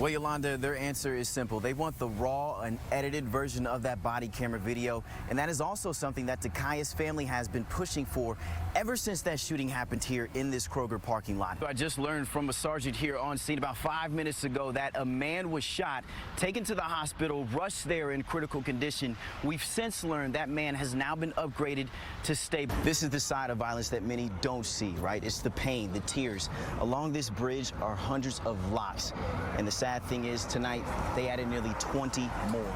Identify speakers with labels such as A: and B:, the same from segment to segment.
A: Well, Yolanda, their answer is simple. They want the raw and edited version of that body camera video, and that is also something that Takayas family has been pushing for ever since that shooting happened here in this Kroger parking lot. I just learned from a sergeant here on scene about 5 minutes ago that a man was shot, taken to the hospital, rushed there in critical condition. We've since learned that man has now been upgraded to stable. This is the side of violence that many don't see, right? It's the pain, the tears. Along this bridge are hundreds of locks, and the sad thing is tonight they added nearly 20 more.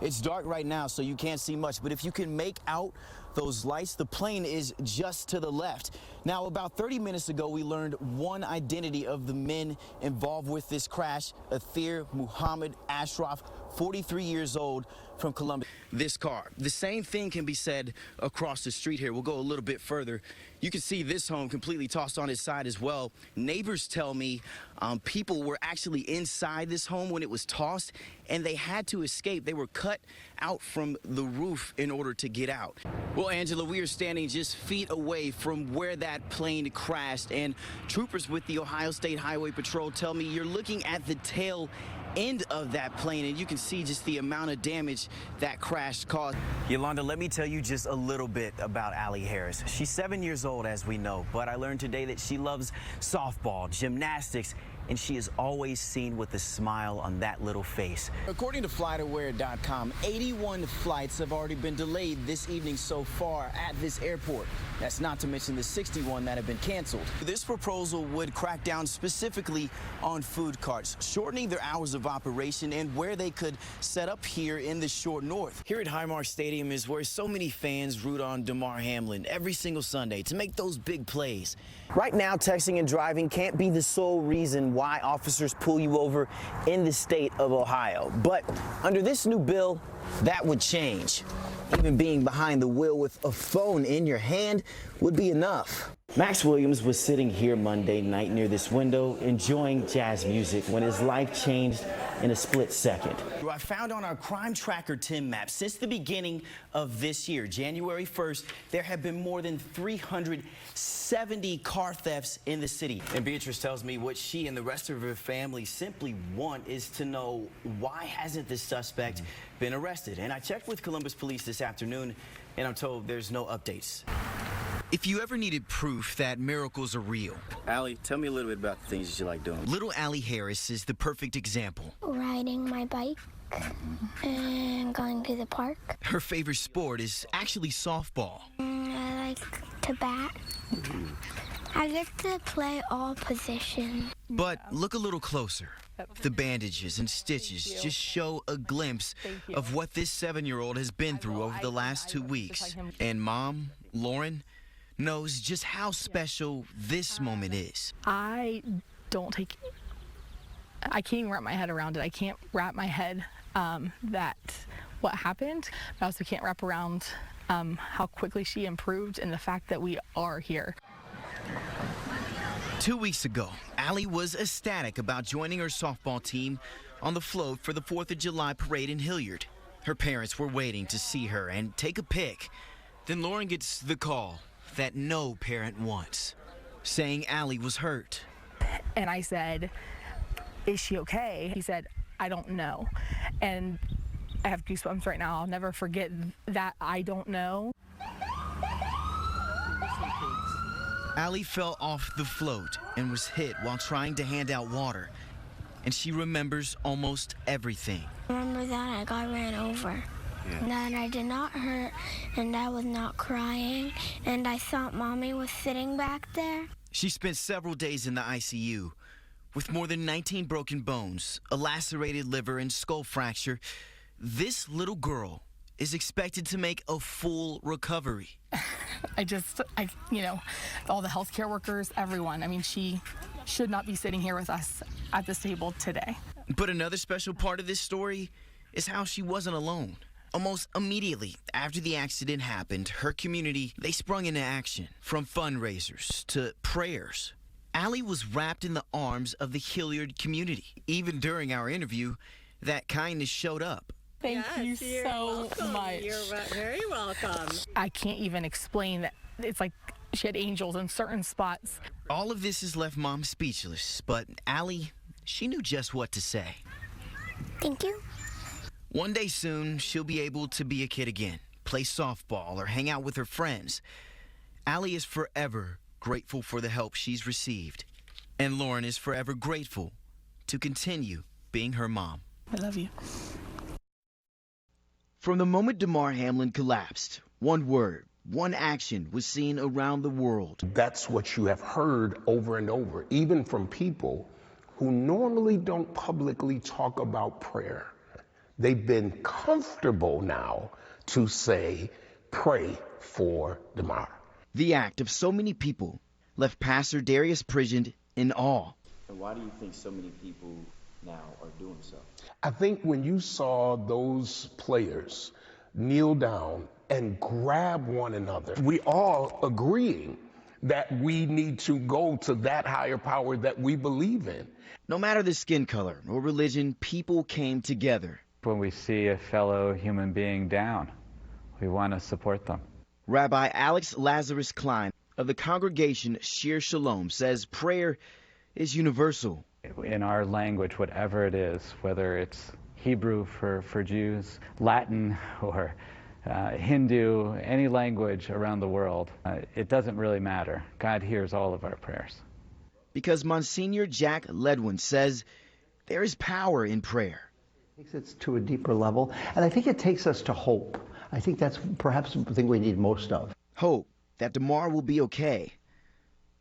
A: It's dark right now, so you can't see much, but if you can make out those lights, the plane is just to the left. Now, about 30 minutes ago, we learned one identity of the men involved with this crash, Athir Muhammad Ashraf, 43 years old, from Columbus. This car, the same thing can be said across the street here. We'll go a little bit further. You can see this home completely tossed on its side as well. Neighbors tell me people were actually inside this home when it was tossed, and they had to escape. They were cut out from the roof in order to get out. Well, Angela, we are standing just feet away from where that plane crashed, and troopers with the Ohio State Highway Patrol tell me you're looking at the tail end of that plane, and you can see just the amount of damage that crash caused. Yolanda, let me tell you just a little bit about Allie Harris. She's 7 years old, as we know, but I learned today that she loves softball, gymnastics, and she is always seen with a smile on that little face. According to FlightAware.com, 81 flights have already been delayed this evening so far at this airport. That's not to mention the 61 that have been canceled. This proposal would crack down specifically on food carts, shortening their hours of operation and where they could set up here in the short north. Here at Highmark Stadium is where so many fans root on Damar Hamlin every single Sunday to make those big plays. Right now, texting and driving can't be the sole reason why officers pull you over in the state of Ohio. But under this new bill, that would change. Even being behind the wheel with a phone in your hand would be enough. Max Williams was sitting here Monday night near this window enjoying jazz music when his life changed in a split second. I found on our Crime Tracker 10 map, since the beginning of this year, January 1st, there have been more than 370 car thefts in the city. And Beatrice tells me what she and the rest of her family simply want is to know, why hasn't this suspect been arrested? And I checked with Columbus Police this afternoon, and I'm told there's no updates. If you ever needed proof that miracles are real, Allie, tell me a little bit about the things that you like doing. Little Allie Harris is the perfect example.
B: Riding my bike and going to the park.
A: Her favorite sport is actually softball.
B: I like to bat. I get to play all positions.
A: But look a little closer. The bandages and stitches just show a glimpse of what this 7-year-old has been through over the last 2 weeks. And Mom, Lauren, knows just how special this moment is.
C: I can't even wrap my head around it. I can't wrap my head that what happened. I also can't wrap around how quickly she improved and the fact that we are here.
A: 2 weeks ago, Allie was ecstatic about joining her softball team on the float for the 4th of July parade in Hilliard. Her parents were waiting to see her and take a pic. Then Lauren gets the call that no parent wants, saying Allie was hurt.
C: And I said, "Is she okay?" He said, "I don't know." And I have goosebumps right now. I'll never forget that I don't know.
A: Allie fell off the float and was hit while trying to hand out water. And she remembers almost everything.
B: I remember that I got ran over. And that I did not hurt, and I was not crying, and I thought Mommy was sitting back there.
A: She spent several days in the ICU with more than 19 broken bones, a lacerated liver, and skull fracture. This little girl is expected to make a full recovery.
C: All the healthcare workers, everyone. I mean, she should not be sitting here with us at this table today.
A: But another special part of this story is how she wasn't alone. Almost immediately after the accident happened, her community, they sprung into action. From fundraisers to prayers, Allie was wrapped in the arms of the Hilliard community. Even during our interview, that kindness showed up.
C: Thank you so much.
D: You're very welcome.
C: I can't even explain that. It's like she had angels in certain spots.
A: All of this has left Mom speechless, but Allie, she knew just what to say.
B: Thank you.
A: One day soon, she'll be able to be a kid again, play softball or hang out with her friends. Allie is forever grateful for the help she's received. And Lauren is forever grateful to continue being her mom.
C: I love you.
A: From the moment Damar Hamlin collapsed, one word, one action was seen around the world.
E: That's what you have heard over and over, even from people who normally don't publicly talk about prayer. They've been comfortable now to say, pray for Damar.
A: The act of so many people left Pastor Darius Pridgeon in awe.
F: And why do you think so many people now are doing so?
E: I think when you saw those players kneel down and grab one another, we all agreeing that we need to go to that higher power that we believe in.
A: No matter the skin color or religion, people came together.
G: When we see a fellow human being down, we want to support them.
A: Rabbi Alex Lazarus Klein of the congregation Shir Shalom says prayer is universal.
G: In our language, whatever it is, whether it's Hebrew for Jews, Latin, or Hindu, any language around the world, it doesn't really matter. God hears all of our prayers.
A: Because Monsignor Jack Ledwin says there is power in prayer.
H: It takes it to a deeper level, and I think it takes us to hope. I think that's perhaps the thing we need most of.
A: Hope that Damar will be okay.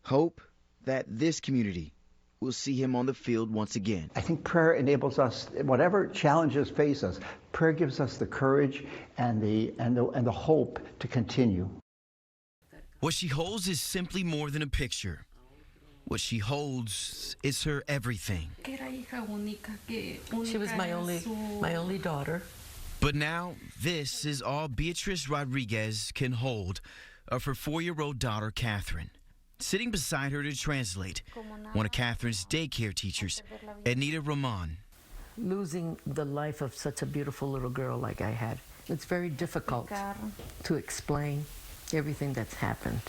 A: Hope that this community will see him on the field once again.
H: I think prayer enables us, whatever challenges face us, prayer gives us the courage and the hope to continue.
A: What she holds is simply more than a picture. What she holds is her everything.
I: She was my only daughter.
A: But now, this is all Beatrice Rodriguez can hold of her 4-year-old daughter, Catherine. Sitting beside her to translate, one of Catherine's daycare teachers, Anita Roman.
I: Losing the life of such a beautiful little girl like I had, it's very difficult to explain everything that's happened.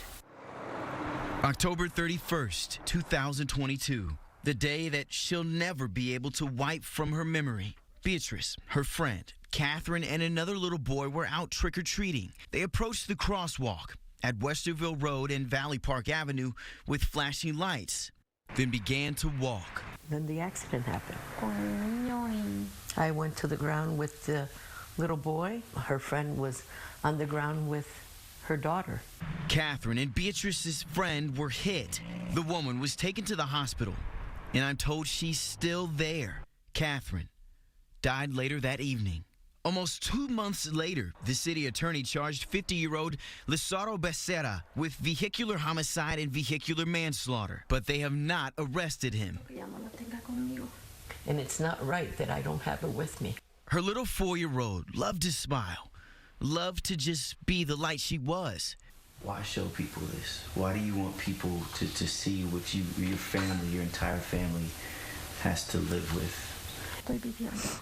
A: October 31st, 2022, the day that she'll never be able to wipe from her memory. Beatrice, her friend, Catherine, and another little boy were out trick-or-treating. They approached the crosswalk at Westerville Road and Valley Park Avenue with flashing lights, then began to walk.
I: Then the accident happened. I went to the ground with the little boy. Her friend was on the ground with her daughter.
A: Catherine and Beatrice's friend were hit. The woman was taken to the hospital, and I'm told she's still there. Catherine died later that evening. Almost 2 months later, the city attorney charged 50-year-old Lizardo Becerra with vehicular homicide and vehicular manslaughter, but they have not arrested him.
I: And it's not right that I don't have her with me.
A: Her little 4-year-old loved to smile, loved to just be the light she was.
F: Why show people this? Why do you want people to see what your family, your entire family, has to live with?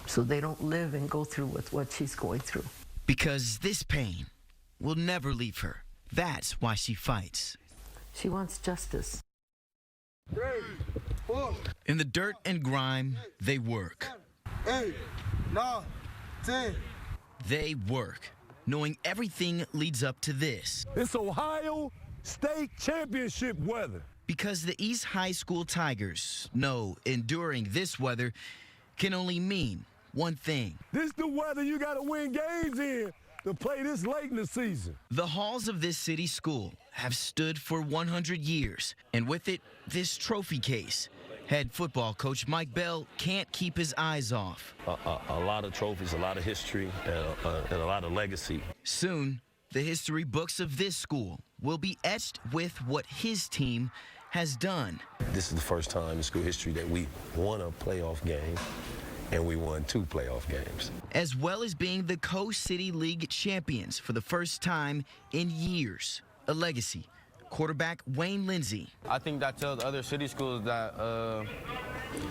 I: So they don't live and go through with what she's going through.
A: Because this pain will never leave her. That's why she fights.
I: She wants justice.
A: In the dirt and grime, they work.
J: 8, 9, 10.
A: They work, knowing everything leads up to this.
J: It's Ohio State Championship weather.
A: Because the East High School Tigers know enduring this weather can only mean one thing.
J: This the weather you gotta win games in to play this late in the season.
A: The halls of this city school have stood for 100 years, and with it, this trophy case. Head football coach Mike Bell can't keep his eyes off.
K: A lot of trophies, a lot of history, and a lot of legacy.
A: Soon, the history books of this school will be etched with what his team has done.
K: This is the first time in school history that we won a playoff game, and we won 2 playoff games.
A: As well as being the Coast City League champions for the first time in years. A legacy. Quarterback Wayne Lindsey.
L: I think that tells other city schools that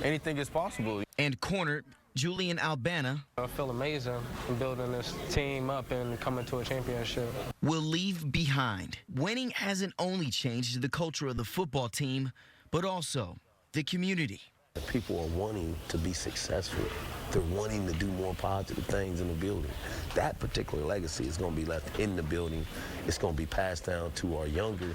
L: anything is possible.
A: And corner Julian Albana.
M: I feel amazing building this team up and coming to a championship.
A: Will leave behind. Winning hasn't only changed the culture of the football team, but also the community.
K: People are wanting to be successful. They're wanting to do more positive things in the building. That particular legacy is going to be left in the building. It's going to be passed down to our younger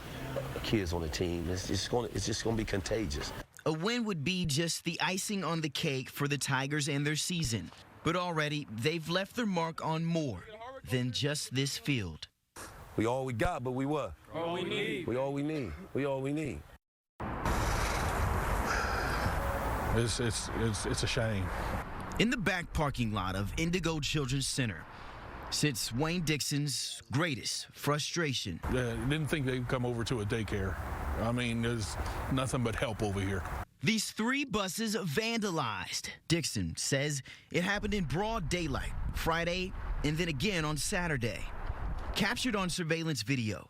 K: kids on the team. It's just going to be contagious.
A: A win would be just the icing on the cake for the Tigers and their season. But already, they've left their mark on more than just this field.
K: We all we got, but we what?
J: All we need.
K: We all we need. We all we need.
J: It's a shame.
A: In the back parking lot of Indigo Children's Center sits Wayne Dixon's greatest frustration.
J: Didn't think they'd come over to a daycare. I mean, there's nothing but help over here.
A: These 3 buses vandalized. Dixon says it happened in broad daylight, Friday, and then again on Saturday. Captured on surveillance video,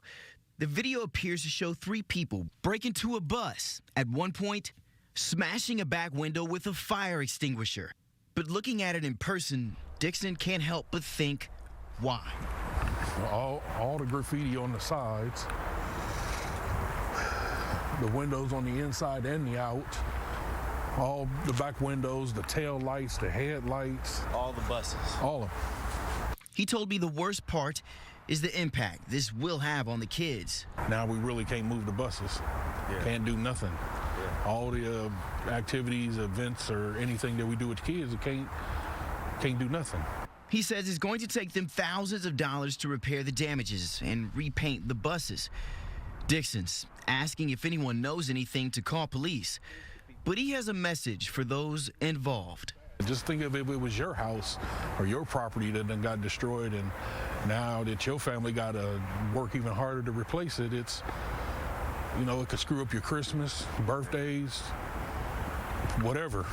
A: the video appears to show 3 people break into a bus, at one point smashing a back window with a fire extinguisher. But looking at it in person, Dixon can't help but think, why?
J: All the graffiti on the sides, the windows on the inside and the out, all the back windows, the tail lights, the headlights.
A: All the buses.
J: All of them.
A: He told me the worst part is the impact this will have on the kids.
J: Now we really can't move the buses. Can't do nothing. All the activities, events, or anything that we do with the kids, it can't do nothing.
A: He says it's going to take them thousands of dollars to repair the damages and repaint the buses. Dixon's asking if anyone knows anything to call police, but he has a message for those involved.
J: Just think of it, if it was your house or your property that then got destroyed, and now that your family got to work even harder to replace it, it's, you know, it could screw up your Christmas, birthdays, whatever.